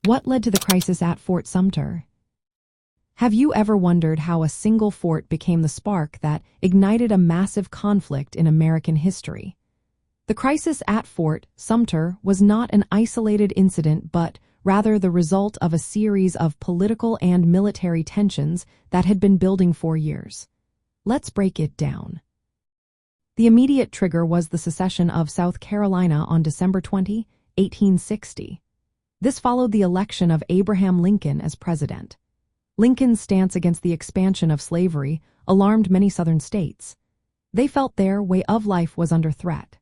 What led to the crisis at Fort Sumter? Have you ever wondered how a single fort became the spark that ignited a massive conflict in American history? The crisis at Fort Sumter was not an isolated incident but rather the result of a series of political and military tensions that had been building for years. Let's break it down. The immediate trigger was the secession of South Carolina on December 20, 1860. This followed the election of Abraham Lincoln as president. Lincoln's stance against the expansion of slavery alarmed many Southern states. They felt their way of life was under threat.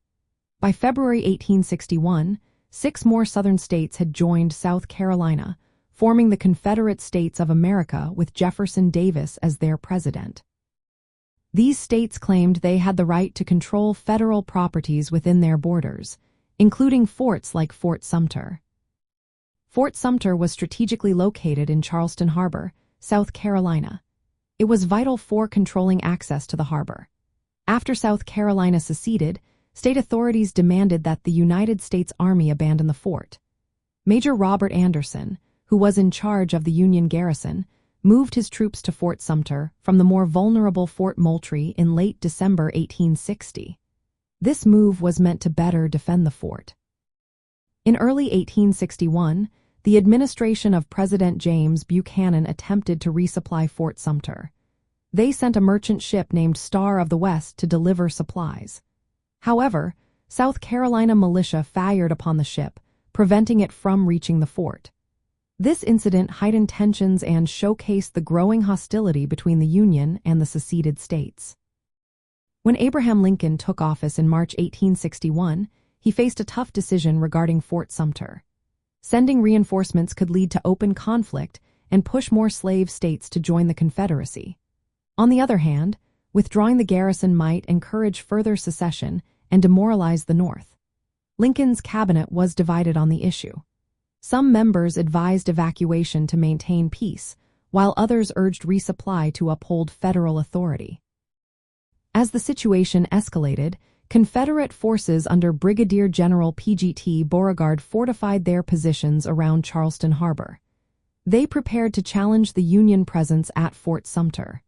By February 1861, 6 more Southern states had joined South Carolina, forming the Confederate States of America with Jefferson Davis as their president. These states claimed they had the right to control federal properties within their borders, including forts like Fort Sumter. Fort Sumter was strategically located in Charleston Harbor, South Carolina. It was vital for controlling access to the harbor. After South Carolina seceded, state authorities demanded that the United States Army abandon the fort. Major Robert Anderson, who was in charge of the Union garrison, moved his troops to Fort Sumter from the more vulnerable Fort Moultrie in late December 1860. This move was meant to better defend the fort. In early 1861, the administration of President James Buchanan attempted to resupply Fort Sumter. They sent a merchant ship named Star of the West to deliver supplies. However, South Carolina militia fired upon the ship, preventing it from reaching the fort. This incident heightened tensions and showcased the growing hostility between the Union and the seceded states. When Abraham Lincoln took office in March 1861, he faced a tough decision regarding Fort Sumter. Sending reinforcements could lead to open conflict and push more slave states to join the Confederacy. On the other hand, withdrawing the garrison might encourage further secession and demoralize the North. Lincoln's cabinet was divided on the issue. Some members advised evacuation to maintain peace, while others urged resupply to uphold federal authority. As the situation escalated, Confederate forces under Brigadier General P.G.T. Beauregard fortified their positions around Charleston Harbor. They prepared to challenge the Union presence at Fort Sumter.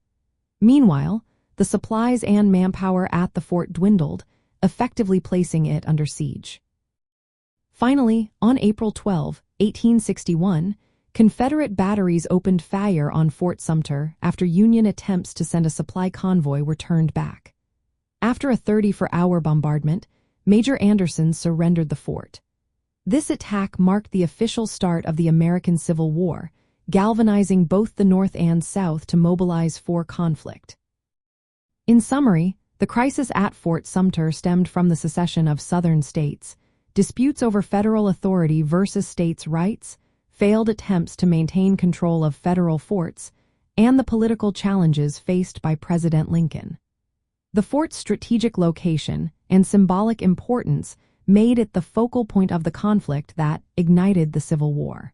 Meanwhile, the supplies and manpower at the fort dwindled, effectively placing it under siege. Finally, on April 12, 1861, Confederate batteries opened fire on Fort Sumter after Union attempts to send a supply convoy were turned back. After a 34-hour bombardment, Major Anderson surrendered the fort. This attack marked the official start of the American Civil War, galvanizing both the North and South to mobilize for conflict. In summary, the crisis at Fort Sumter stemmed from the secession of Southern states, disputes over federal authority versus states' rights, failed attempts to maintain control of federal forts, and the political challenges faced by President Lincoln. The fort's strategic location and symbolic importance made it the focal point of the conflict that ignited the Civil War.